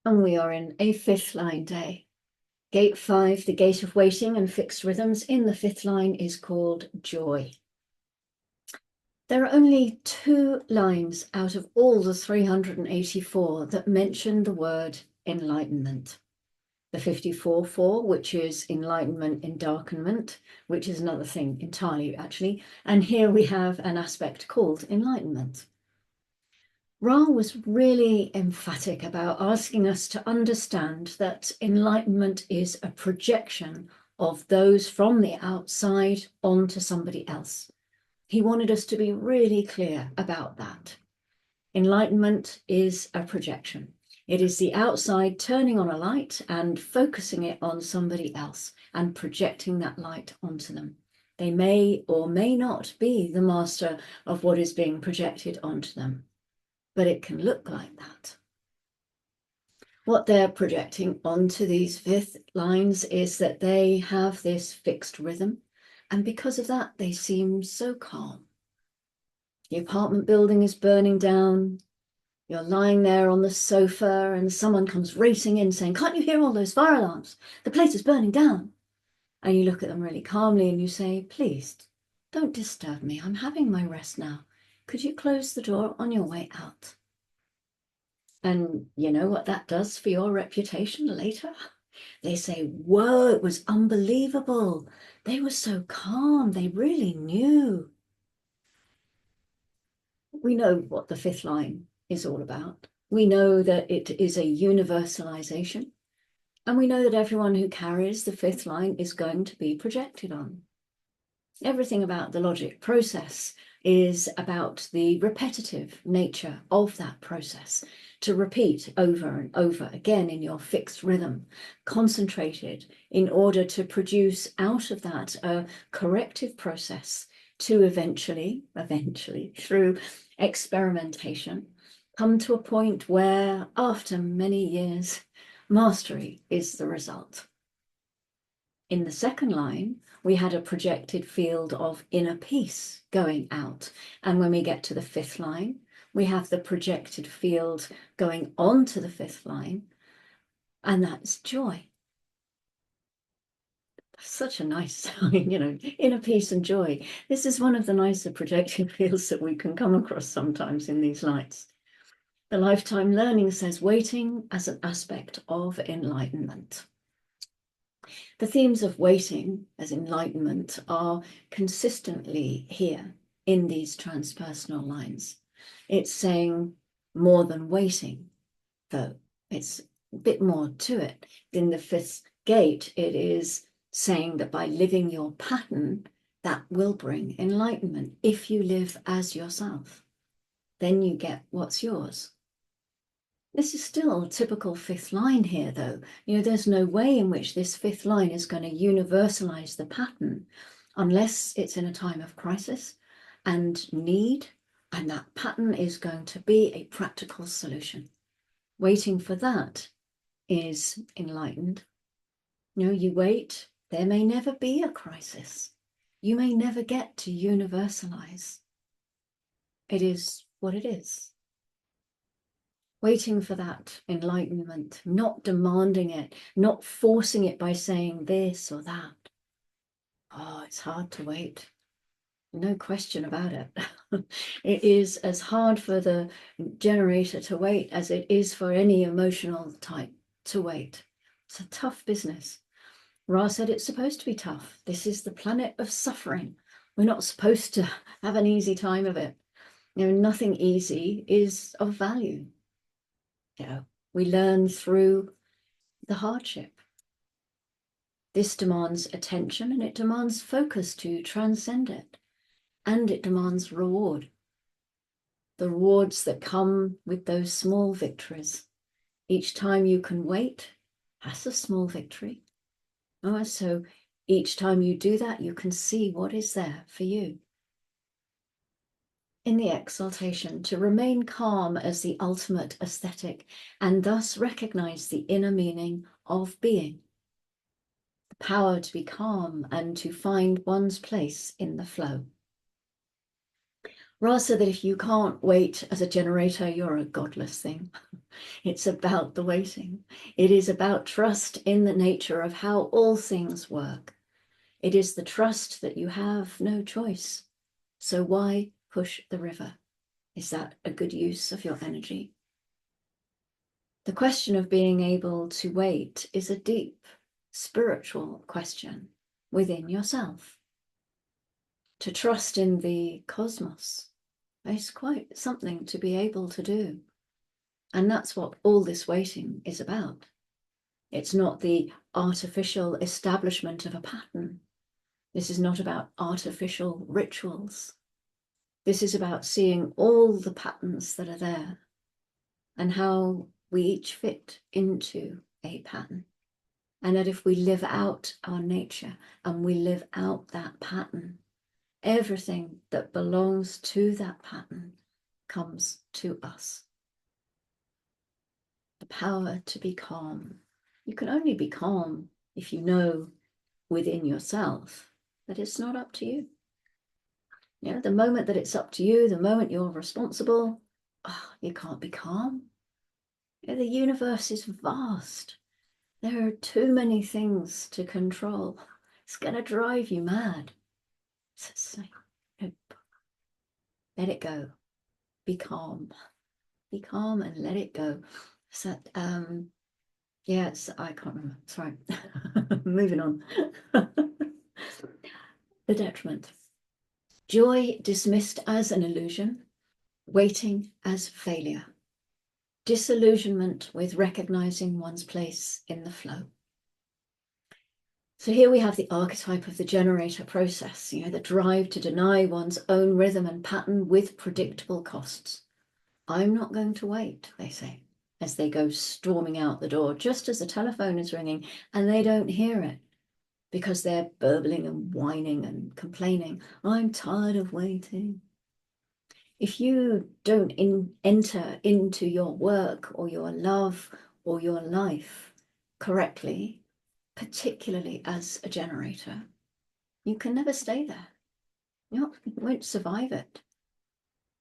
And we are in a fifth line day. Gate 5, the gate of waiting and fixed rhythms in the fifth line is called joy. There are only 2 lines out of all the 384 that mention the word enlightenment. The 54-4, which is enlightenment, endarkenment, which is another thing entirely, actually. And here we have an aspect called enlightenment. Ra was really emphatic about asking us to understand that enlightenment is a projection of those from the outside onto somebody else. He wanted us to be really clear about that. Enlightenment is a projection. It is the outside turning on a light and focusing it on somebody else and projecting that light onto them. They may or may not be the master of what is being projected onto them, but it can look like that. What they're projecting onto these fifth lines is that they have this fixed rhythm, and because of that, they seem so calm. The apartment building is burning down. You're lying there on the sofa and someone comes racing in saying, "Can't you hear all those fire alarms? The place is burning down." And you look at them really calmly and you say, "Please, don't disturb me. I'm having my rest now. Could you close the door on your way out?" And you know what that does for your reputation later? They say, "Whoa, it was unbelievable. They were so calm. They really knew." We know what the fifth line is all about. We know that it is a universalization. And we know that everyone who carries the fifth line is going to be projected on. Everything about the logic process is about the repetitive nature of that process, to repeat over and over again in your fixed rhythm, concentrated in order to produce out of that a corrective process to eventually, through experimentation, come to a point where, after many years, mastery is the result. In the second line, we had a projected field of inner peace going out. And when we get to the fifth line, we have the projected field going on to the fifth line, and that's joy. Such a nice sign, inner peace and joy. This is one of the nicer projected fields that we can come across sometimes in these lights. The lifetime learning says waiting as an aspect of enlightenment. The themes of waiting as enlightenment are consistently here in these transpersonal lines. It's saying more than waiting, though. It's a bit more to it. In the fifth gate, it is saying that by living your pattern, that will bring enlightenment. If you live as yourself, then you get what's yours. This is still a typical fifth line here, though. There's no way in which this fifth line is going to universalize the pattern unless it's in a time of crisis and need, and that pattern is going to be a practical solution. Waiting for that is enlightened. You wait, there may never be a crisis. You may never get to universalize. It is what it is. Waiting for that enlightenment, not demanding it, not forcing it by saying this or that. Oh, it's hard to wait. No question about it. It is as hard for the generator to wait as it is for any emotional type to wait. It's a tough business. Ra said it's supposed to be tough. This is the planet of suffering. We're not supposed to have an easy time of it. Nothing easy is of value. We learn through the hardship. This demands attention and it demands focus to transcend it. And it demands reward. The rewards that come with those small victories. Each time you can wait, that's a small victory. So each time you do that, you can see what is there for you. In the exaltation, to remain calm as the ultimate aesthetic and thus recognize the inner meaning of being. The power to be calm and to find one's place in the flow. Ra said that if you can't wait as a generator, you're a godless thing. It's about the waiting. It is about trust in the nature of how all things work. It is the trust that you have no choice. So why push the river? Is that a good use of your energy? The question of being able to wait is a deep spiritual question within yourself. To trust in the cosmos is quite something to be able to do. And that's what all this waiting is about. It's not the artificial establishment of a pattern. This is not about artificial rituals. This is about seeing all the patterns that are there and how we each fit into a pattern. And that if we live out our nature and we live out that pattern, everything that belongs to that pattern comes to us. The power to be calm. You can only be calm if you know within yourself that it's not up to you. You know, the moment that it's up to you, the moment you're responsible, you can't be calm. You know, the universe is vast. There are too many things to control. It's going to drive you mad. So, nope. Let it go. Be calm. Be calm and let it go. So, I can't remember. Sorry. Moving on. The detriment. Joy dismissed as an illusion, waiting as failure. Disillusionment with recognizing one's place in the flow. So here we have the archetype of the generator process, you know, the drive to deny one's own rhythm and pattern with predictable costs. I'm not going to wait, they say, as they go storming out the door, just as the telephone is ringing, and they don't hear it because they're burbling and whining and complaining. I'm tired of waiting. If you don't enter into your work or your love or your life correctly, particularly as a generator, you can never stay there. You won't survive it.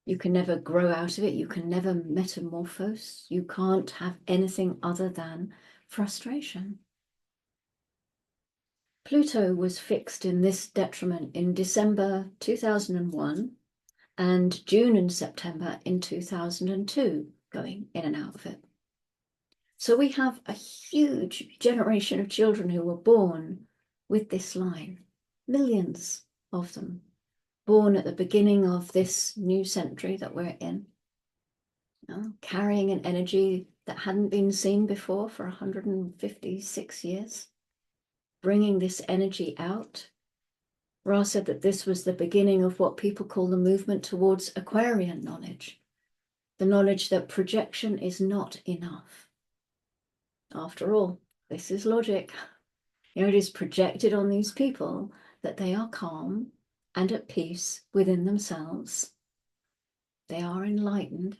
You can never grow out of it. You can never metamorphose. You can't have anything other than frustration. Pluto was fixed in this detriment in December 2001 and June and September in 2002, going in and out of it. So we have a huge generation of children who were born with this line, millions of them, born at the beginning of this new century that we're in, you know, carrying an energy that hadn't been seen before for 156 years, bringing this energy out. Ra said that this was the beginning of what people call the movement towards Aquarian knowledge, the knowledge that projection is not enough. After all, this is logic. You know, it is projected on these people that they are calm and at peace within themselves. They are enlightened,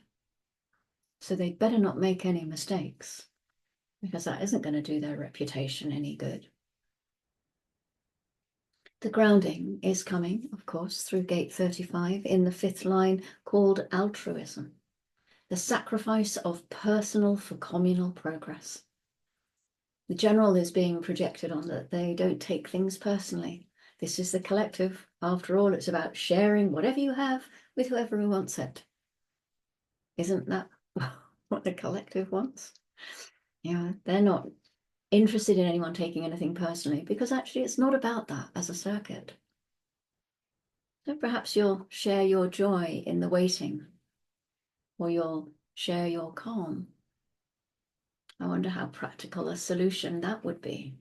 so they better not make any mistakes, because that isn't going to do their reputation any good. The grounding is coming, of course, through gate 35 in the fifth line, called altruism, the sacrifice of personal for communal progress. The general is being projected on that they don't take things personally. This is the collective. After all, it's about sharing whatever you have with whoever who wants it. Isn't that what the collective wants? Yeah, they're not interested in anyone taking anything personally, because actually it's not about that as a circuit. So perhaps you'll share your joy in the waiting, or you'll share your calm. I wonder how practical a solution that would be.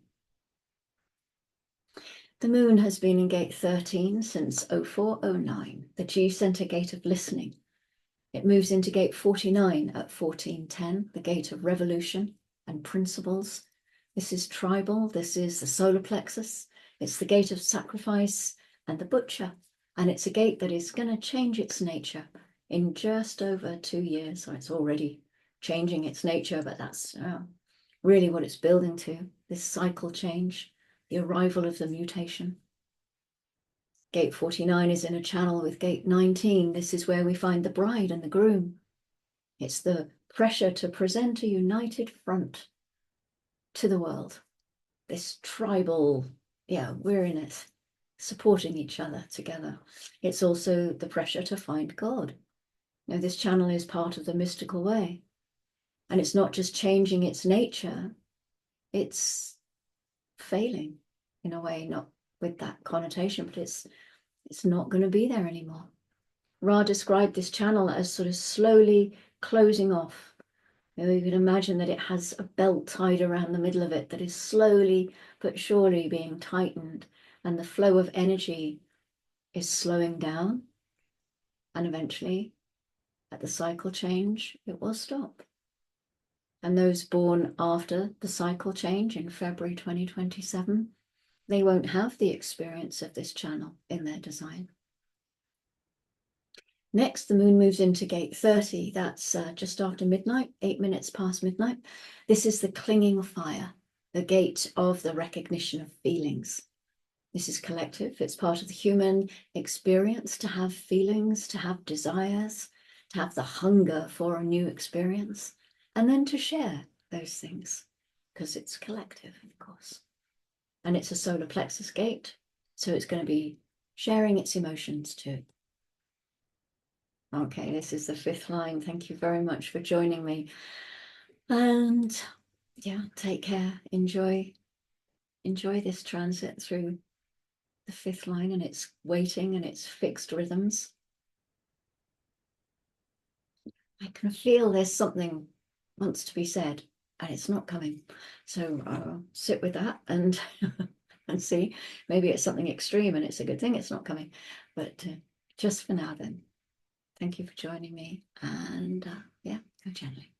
The moon has been in gate 13 since 0409, the G center gate of listening. It moves into gate 49 at 1410, the gate of revolution and principles. This is tribal, this is the solar plexus, it's the gate of sacrifice and the butcher, and it's a gate that is going to change its nature in just over 2 years. So it's already changing its nature, but that's really what it's building to, this cycle change, the arrival of the mutation. Gate 49 is in a channel with gate 19. This is where we find the bride and the groom. It's the pressure to present a united front to the world. This tribal, we're in it, supporting each other together. It's also the pressure to find God. Now, this channel is part of the mystical way. And it's not just changing its nature, it's failing in a way, not with that connotation, but it's not going to be there anymore. Ra described this channel as sort of slowly closing off. You can imagine that it has a belt tied around the middle of it that is slowly but surely being tightened, and the flow of energy is slowing down, and eventually at the cycle change it will stop. And those born after the cycle change in February 2027, they won't have the experience of this channel in their design. Next, the moon moves into gate 30. That's just after midnight, 8 minutes past midnight. This is the clinging fire, the gate of the recognition of feelings. This is collective. It's part of the human experience to have feelings, to have desires, to have the hunger for a new experience, and then to share those things, because it's collective, of course. And it's a solar plexus gate, so it's going to be sharing its emotions too. Okay, this is the 5th line. Thank you very much for joining me. And yeah, take care. Enjoy this transit through the 5th line and its waiting and its fixed rhythms. I can feel there's something wants to be said and it's not coming. So I'll sit with that and and see. Maybe it's something extreme and it's a good thing it's not coming. But just for now then, thank you for joining me, and go gently.